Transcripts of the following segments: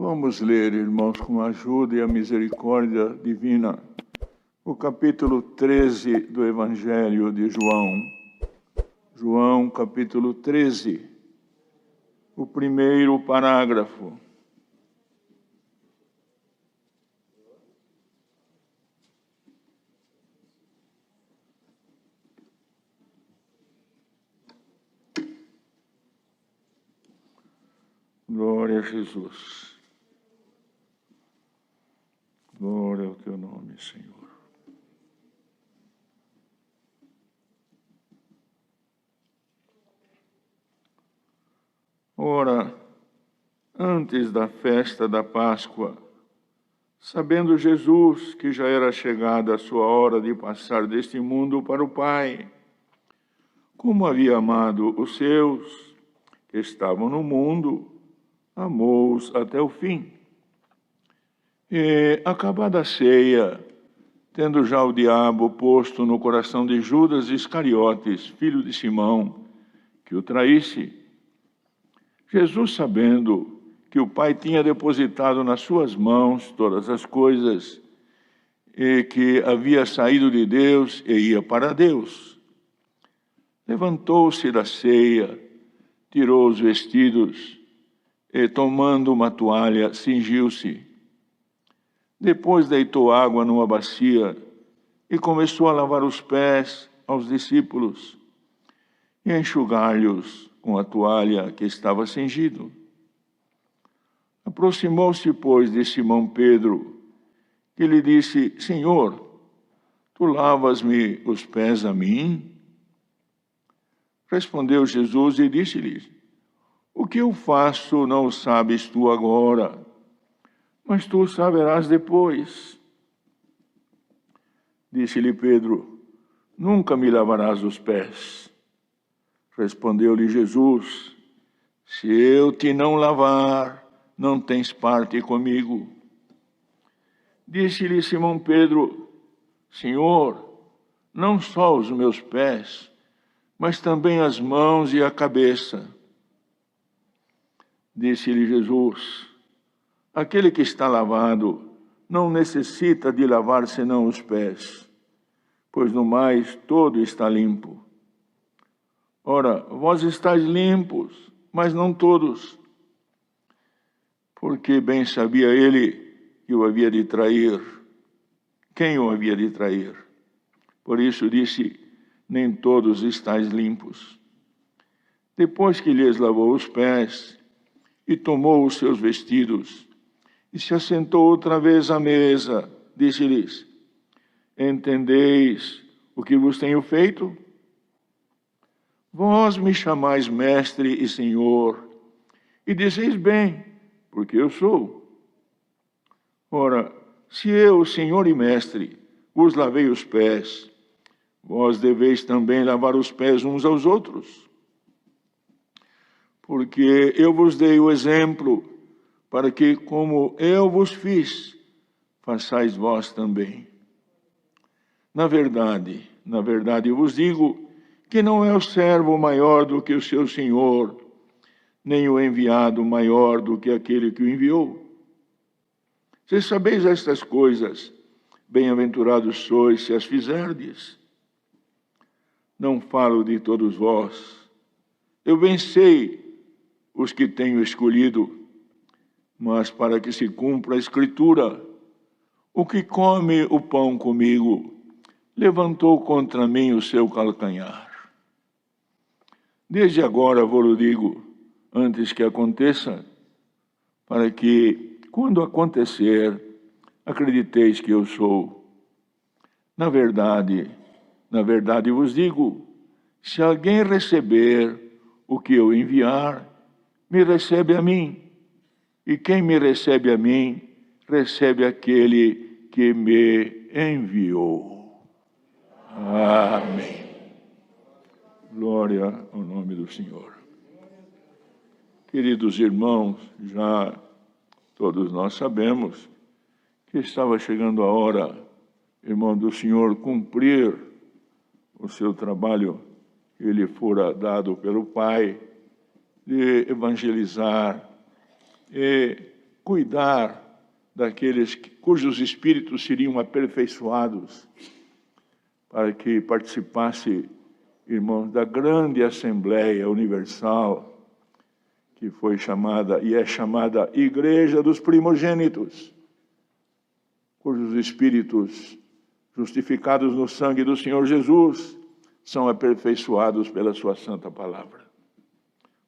Vamos ler, irmãos, com a ajuda e a misericórdia divina, o capítulo 13 do Evangelho de João. João, capítulo 13, o primeiro parágrafo. Glória a Jesus. Glória ao teu nome, Senhor. Ora, antes da festa da Páscoa, sabendo Jesus que já era chegada a sua hora de passar deste mundo para o Pai, como havia amado os seus que estavam no mundo, amou-os até o fim. E, acabada a ceia, tendo já o diabo posto no coração de Judas Iscariotes, filho de Simão, que o traísse, Jesus, sabendo que o Pai tinha depositado nas suas mãos todas as coisas, e que havia saído de Deus e ia para Deus, levantou-se da ceia, tirou os vestidos e, tomando uma toalha, cingiu-se. Depois deitou água numa bacia e começou a lavar os pés aos discípulos e a enxugar-lhes com a toalha que estava cingido. Aproximou-se, pois, de Simão Pedro, que lhe disse: Senhor, tu lavas-me os pés a mim? Respondeu Jesus e disse-lhe: O que eu faço não o sabes tu agora, mas tu o saberás depois. Disse-lhe Pedro: Nunca me lavarás os pés. Respondeu-lhe Jesus: Se eu te não lavar, não tens parte comigo. Disse-lhe Simão Pedro: Senhor, não só os meus pés, mas também as mãos e a cabeça. Disse-lhe Jesus: Aquele que está lavado não necessita de lavar senão os pés, pois no mais todo está limpo. Ora, vós estáis limpos, mas não todos. Porque bem sabia ele que o havia de trair. Quem o havia de trair? Por isso disse: nem todos estáis limpos. Depois que lhes lavou os pés e tomou os seus vestidos, e se assentou outra vez à mesa, disse-lhes: Entendeis o que vos tenho feito? Vós me chamais mestre e senhor, e dizeis bem, porque eu sou. Ora, se eu, senhor e mestre, vos lavei os pés, vós deveis também lavar os pés uns aos outros. Porque eu vos dei o exemplo, para que, como eu vos fiz, façais vós também. Na verdade eu vos digo que não é o servo maior do que o seu senhor, nem o enviado maior do que aquele que o enviou. Se sabeis estas coisas, bem-aventurados sois se as fizerdes. Não falo de todos vós. Eu bem sei os que tenho escolhido, mas para que se cumpra a Escritura, o que come o pão comigo, levantou contra mim o seu calcanhar. Desde agora vou-lo digo, antes que aconteça, para que, quando acontecer, acrediteis que eu sou. Na verdade vos digo, se alguém receber o que eu enviar, me recebe a mim. E quem me recebe a mim, recebe aquele que me enviou. Amém. Glória ao nome do Senhor. Queridos irmãos, já todos nós sabemos que estava chegando a hora, irmão do Senhor, cumprir o seu trabalho que lhe fora dado pelo Pai, de evangelizar e cuidar daqueles cujos espíritos seriam aperfeiçoados, para que participasse, irmãos, da grande Assembleia Universal, que foi chamada e é chamada Igreja dos Primogênitos, cujos espíritos, justificados no sangue do Senhor Jesus, são aperfeiçoados pela sua santa palavra.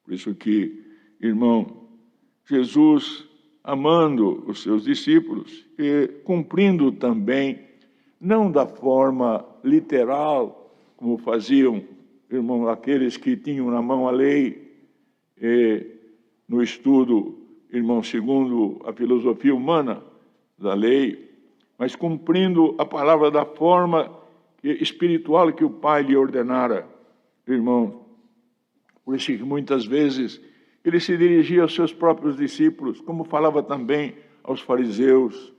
Por isso que, irmão, Jesus, amando os seus discípulos e cumprindo também, não da forma literal, como faziam, irmão, aqueles que tinham na mão a lei, e no estudo, irmão, segundo a filosofia humana da lei, mas cumprindo a palavra da forma espiritual que o Pai lhe ordenara, irmão. Por isso que muitas vezes ele se dirigia aos seus próprios discípulos, como falava também aos fariseus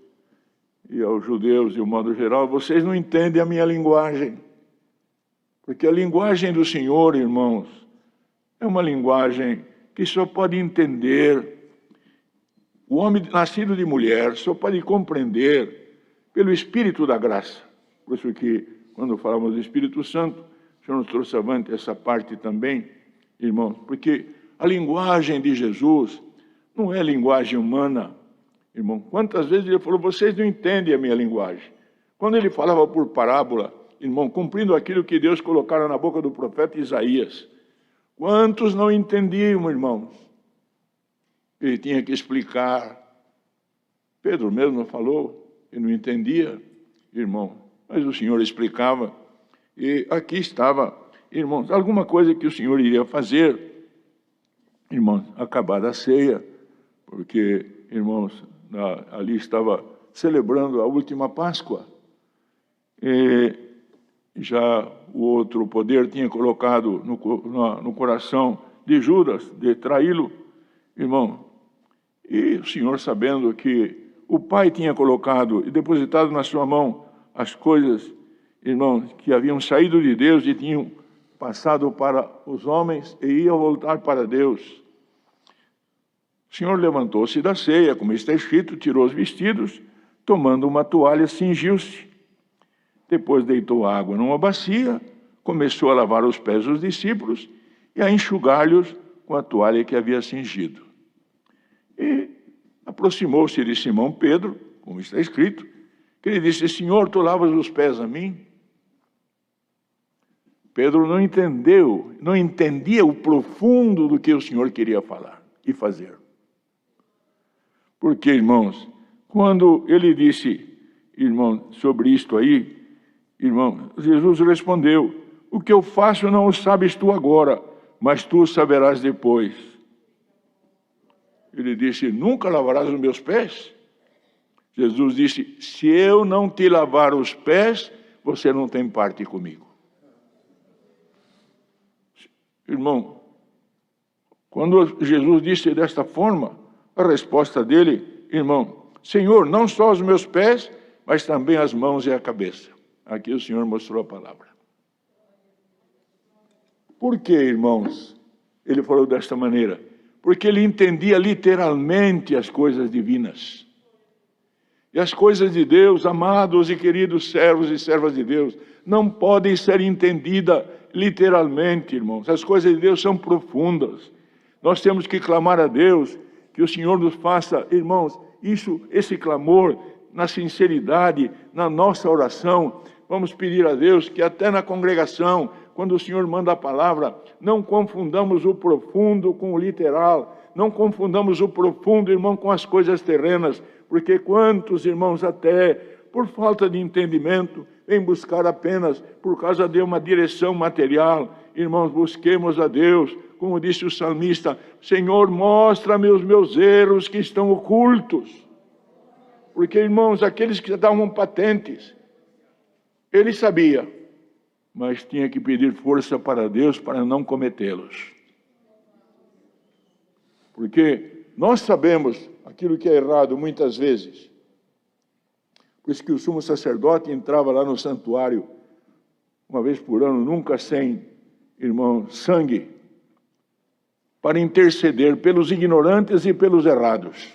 e aos judeus, de um modo geral: vocês não entendem a minha linguagem, porque a linguagem do Senhor, irmãos, é uma linguagem que só pode entender, o homem nascido de mulher só pode compreender pelo Espírito da graça. Por isso que, quando falamos do Espírito Santo, o Senhor nos trouxe avante essa parte também, irmãos, porque a linguagem de Jesus não é linguagem humana, irmão. Quantas vezes ele falou: vocês não entendem a minha linguagem? Quando ele falava por parábola, irmão, cumprindo aquilo que Deus colocara na boca do profeta Isaías, quantos não entendiam, irmãos? Ele tinha que explicar. Pedro mesmo falou, e não entendia, irmão, mas o Senhor explicava. E aqui estava, irmãos, alguma coisa que o Senhor iria fazer, irmãos, acabada a ceia, porque, irmãos, ali estava celebrando a última Páscoa, e já o outro poder tinha colocado no coração de Judas, de traí-lo, irmão, e o Senhor, sabendo que o Pai tinha colocado e depositado na sua mão as coisas, irmãos, que haviam saído de Deus e tinham passado para os homens e iam voltar para Deus. O Senhor levantou-se da ceia, como está escrito, tirou os vestidos, tomando uma toalha, cingiu-se. Depois deitou água numa bacia, começou a lavar os pés dos discípulos e a enxugar-lhes com a toalha que havia cingido. E aproximou-se de Simão Pedro, como está escrito, que ele disse: Senhor, tu lavas os pés a mim? Pedro não entendia o profundo do que o Senhor queria falar e fazer. Porque, irmãos, quando ele disse, irmão, sobre isto aí, irmão, Jesus respondeu: o que eu faço não o sabes tu agora, mas tu o saberás depois. Ele disse: nunca lavarás os meus pés? Jesus disse: se eu não te lavar os pés, você não tem parte comigo. Irmão, quando Jesus disse desta forma, a resposta dele, irmão: Senhor, não só os meus pés, mas também as mãos e a cabeça. Aqui o Senhor mostrou a palavra. Por que, irmãos, ele falou desta maneira? Porque ele entendia literalmente as coisas divinas. E as coisas de Deus, amados e queridos servos e servas de Deus, não podem ser entendidas literalmente, irmãos. As coisas de Deus são profundas. Nós temos que clamar a Deus, que o Senhor nos faça, irmãos, esse clamor, na sinceridade, na nossa oração. Vamos pedir a Deus que até na congregação, quando o Senhor manda a palavra, não confundamos o profundo com o literal. Não confundamos o profundo, irmão, com as coisas terrenas. Porque quantos, irmãos, até por falta de entendimento, vêm buscar apenas por causa de uma direção material. Irmãos, busquemos a Deus, como disse o salmista: Senhor, mostra-me os meus erros que estão ocultos. Porque, irmãos, aqueles que davam patentes, ele sabia, mas tinha que pedir força para Deus para não cometê-los. Porque nós sabemos aquilo que é errado muitas vezes. Por isso que o sumo sacerdote entrava lá no santuário uma vez por ano, nunca sem, irmão, sangue, para interceder pelos ignorantes e pelos errados.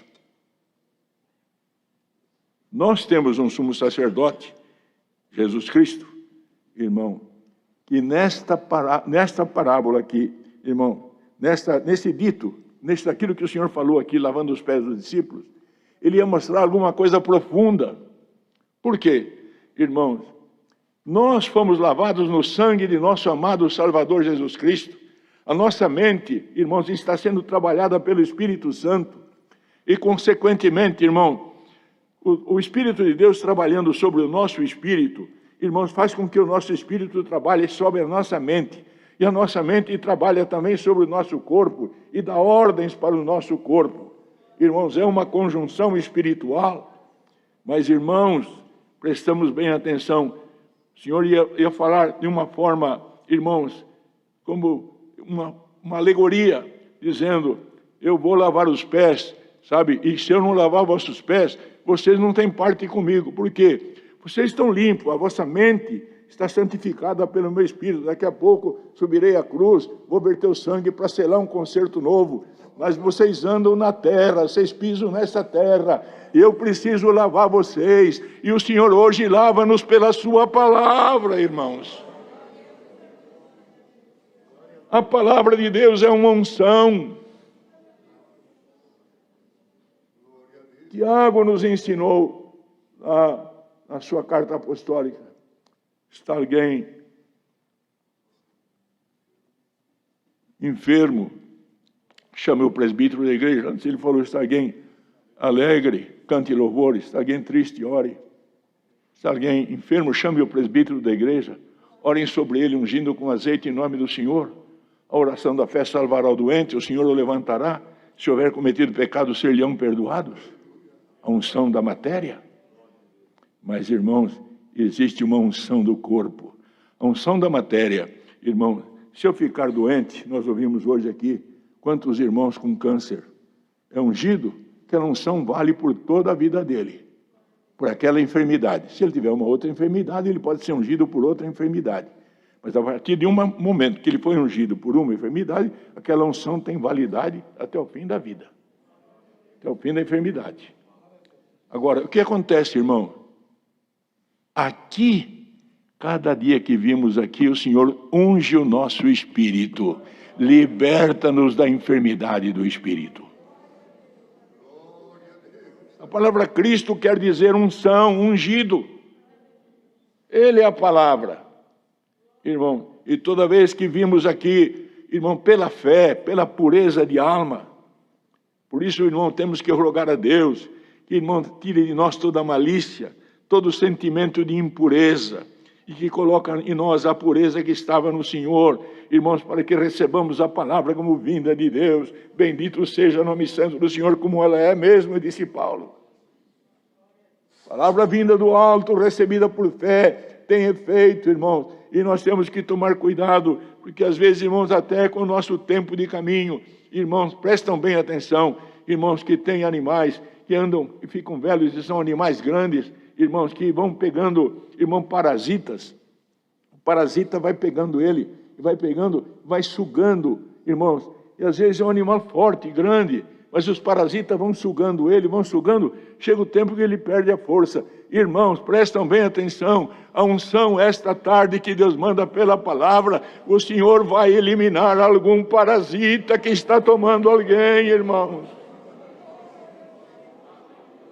Nós temos um sumo sacerdote, Jesus Cristo, irmão, que nesta parábola aqui, irmão, nesse dito, aquilo que o Senhor falou aqui, lavando os pés dos discípulos, ele ia mostrar alguma coisa profunda. Por quê? Irmãos, nós fomos lavados no sangue de nosso amado Salvador Jesus Cristo. A nossa mente, irmãos, está sendo trabalhada pelo Espírito Santo. E, consequentemente, irmão, o Espírito de Deus trabalhando sobre o nosso espírito, irmãos, faz com que o nosso espírito trabalhe sobre a nossa mente. E a nossa mente trabalha também sobre o nosso corpo e dá ordens para o nosso corpo. Irmãos, é uma conjunção espiritual. Mas, irmãos, prestamos bem atenção. O Senhor ia falar de uma forma, irmãos, como uma alegoria, dizendo, eu vou lavar os pés, sabe? E se eu não lavar vossos pés, vocês não têm parte comigo. Por quê? Vocês estão limpos, a vossa mente está santificada pelo meu Espírito. Daqui a pouco subirei à cruz, vou verter o sangue para selar um concerto novo. Mas vocês andam na terra, vocês pisam nessa terra. Eu preciso lavar vocês. E o Senhor hoje lava-nos pela sua palavra, irmãos. A palavra de Deus é uma unção. Tiago nos ensinou na sua carta apostólica. Está alguém enfermo, chame o presbítero da igreja. Antes ele falou, está alguém alegre, cante louvores. Está alguém triste, ore. Está alguém enfermo, chame o presbítero da igreja. Orem sobre ele, ungindo com azeite em nome do Senhor. A oração da fé salvará o doente, o Senhor o levantará. Se houver cometido pecado, ser-lhe-ão perdoados. A unção da matéria. Mas, irmãos, existe uma unção do corpo. A unção da matéria. Irmão, se eu ficar doente, nós ouvimos hoje aqui, quantos irmãos com câncer? É ungido, aquela unção vale por toda a vida dele. Por aquela enfermidade. Se ele tiver uma outra enfermidade, ele pode ser ungido por outra enfermidade. Mas a partir de um momento que ele foi ungido por uma enfermidade, aquela unção tem validade até o fim da vida. Até o fim da enfermidade. Agora, o que acontece, irmão? Aqui, cada dia que vimos aqui, o Senhor unge o nosso espírito. Liberta-nos da enfermidade do espírito. A palavra Cristo quer dizer unção, ungido. Ele é a palavra. Irmão, e toda vez que vimos aqui, irmão, pela fé, pela pureza de alma, por isso, irmão, temos que rogar a Deus, que, irmão, tire de nós toda a malícia, todo sentimento de impureza, e que coloca em nós a pureza que estava no Senhor, irmãos, para que recebamos a palavra como vinda de Deus. Bendito seja o nome santo do Senhor, como ela é mesmo, disse Paulo. Palavra vinda do alto, recebida por fé, tem efeito, irmãos, e nós temos que tomar cuidado, porque às vezes, irmãos, até com o nosso tempo de caminho, irmãos, prestam bem atenção, irmãos, que têm animais que andam e ficam velhos e são animais grandes, irmãos, que vão pegando, irmão, parasitas. O parasita vai pegando ele, vai pegando, vai sugando, irmãos, e às vezes é um animal forte, grande, mas os parasitas vão sugando ele, vão sugando, chega o tempo que ele perde a força. Irmãos, prestam bem atenção, a unção esta tarde que Deus manda pela palavra, o Senhor vai eliminar algum parasita que está tomando alguém, irmãos.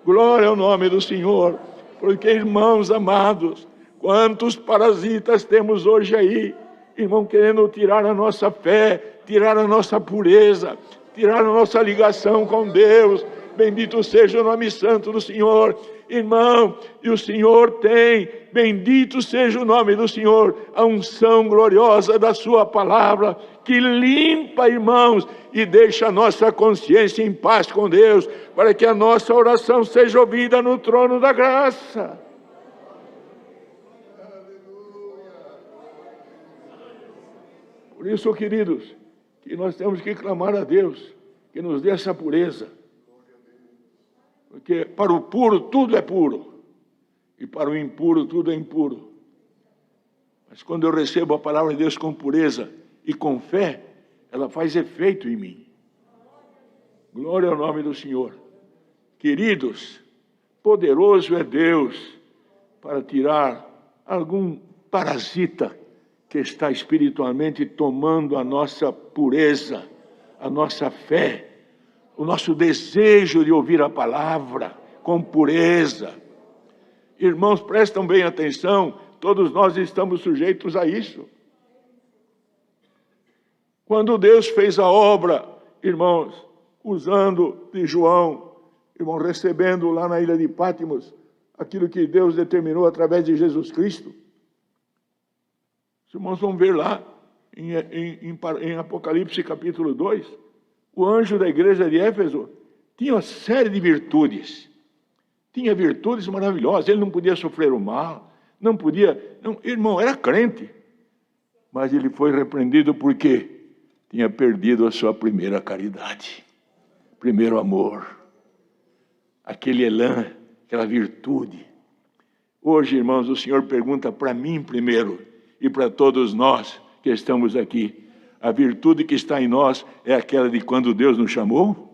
Glória ao nome do Senhor, porque, irmãos amados, quantos parasitas temos hoje aí, irmão, querendo tirar a nossa fé, tirar a nossa pureza, tirar a nossa ligação com Deus. Bendito seja o nome santo do Senhor, irmão, e o Senhor tem, bendito seja o nome do Senhor, a unção gloriosa da sua palavra, que limpa, irmãos, e deixa a nossa consciência em paz com Deus, para que a nossa oração seja ouvida no trono da graça. Por isso, queridos, que nós temos que clamar a Deus, que nos dê essa pureza. Porque para o puro tudo é puro, e para o impuro tudo é impuro. Mas quando eu recebo a palavra de Deus com pureza e com fé, ela faz efeito em mim. Glória ao nome do Senhor. Queridos, Poderoso é Deus para tirar algum parasita que está espiritualmente tomando a nossa pureza, a nossa fé, o nosso desejo de ouvir a palavra com pureza. Irmãos, prestam bem atenção, todos nós estamos sujeitos a isso. Quando Deus fez a obra, irmãos, usando de João, irmão, recebendo lá na ilha de Pátimos, aquilo que Deus determinou através de Jesus Cristo. Os irmãos vão ver lá, em Apocalipse capítulo 2, o anjo da igreja de Éfeso tinha uma série de virtudes. Tinha virtudes maravilhosas, ele não podia sofrer o mal, não podia... Não, irmão, era crente, mas ele foi repreendido porque tinha perdido a sua primeira caridade, primeiro amor, aquele elan, aquela virtude. Hoje, irmãos, o Senhor pergunta para mim primeiro e para todos nós que estamos aqui, a virtude que está em nós é aquela de quando Deus nos chamou?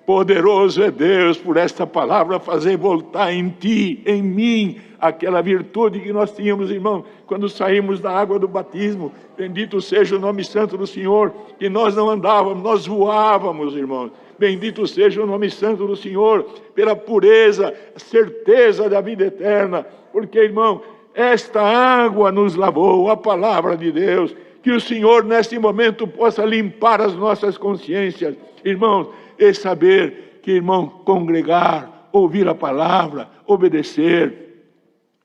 Poderoso é Deus por esta palavra fazer voltar em ti, em mim, aquela virtude que nós tínhamos, irmão, quando saímos da água do batismo. Bendito seja o nome santo do Senhor, que nós não andávamos, nós voávamos, irmãos. Bendito seja o nome santo do Senhor, pela pureza, certeza da vida eterna. Porque, irmão, esta água nos lavou, a palavra de Deus. Que o Senhor, neste momento, possa limpar as nossas consciências, irmãos, e saber que, irmão, congregar, ouvir a palavra, obedecer,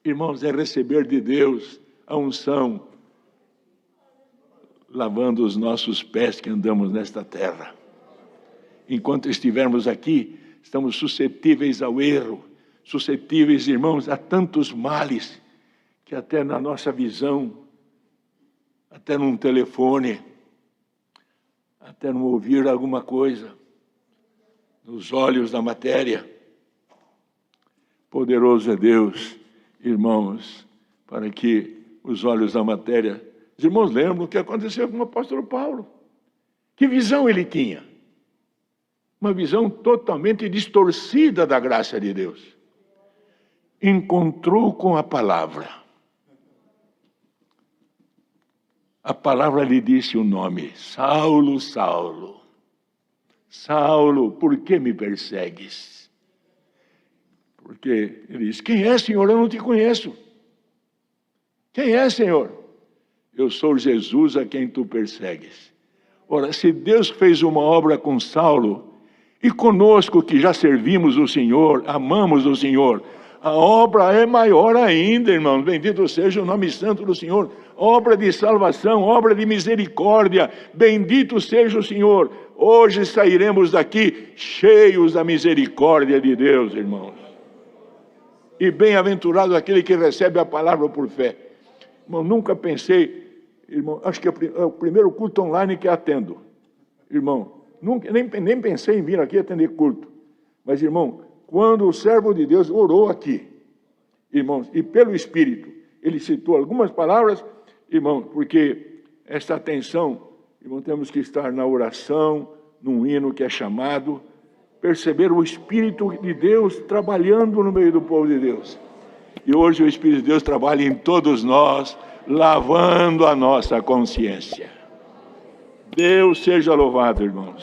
irmãos, é receber de Deus a unção, lavando os nossos pés que andamos nesta terra. Enquanto estivermos aqui, estamos suscetíveis ao erro, suscetíveis, irmãos, a tantos males, que até na nossa visão, até num telefone, até no ouvir alguma coisa, nos olhos da matéria. Poderoso é Deus, irmãos, para que os olhos da matéria... Os irmãos lembram o que aconteceu com o apóstolo Paulo. Que visão ele tinha? Uma visão totalmente distorcida da graça de Deus. Encontrou com a palavra. A palavra lhe disse o nome: Saulo, Saulo. Saulo, por que me persegues? Porque ele disse: quem é, Senhor? Eu não te conheço. Quem é, Senhor? Eu sou Jesus a quem tu persegues. Ora, se Deus fez uma obra com Saulo, e conosco que já servimos o Senhor, amamos o Senhor, a obra é maior ainda, irmãos. Bendito seja o nome santo do Senhor. Obra de salvação, obra de misericórdia. Bendito seja o Senhor. Hoje sairemos daqui cheios da misericórdia de Deus, irmãos. E bem-aventurado aquele que recebe a palavra por fé. Irmão, nunca pensei, irmão, acho que é o primeiro culto online que atendo. Irmão, nunca, nem pensei em vir aqui atender culto. Mas, irmão, quando o servo de Deus orou aqui, irmãos, e pelo Espírito, ele citou algumas palavras, irmão, porque esta atenção, irmão, temos que estar na oração, num hino que é chamado, perceber o Espírito de Deus trabalhando no meio do povo de Deus. E hoje o Espírito de Deus trabalha em todos nós, lavando a nossa consciência. Deus seja louvado, irmãos.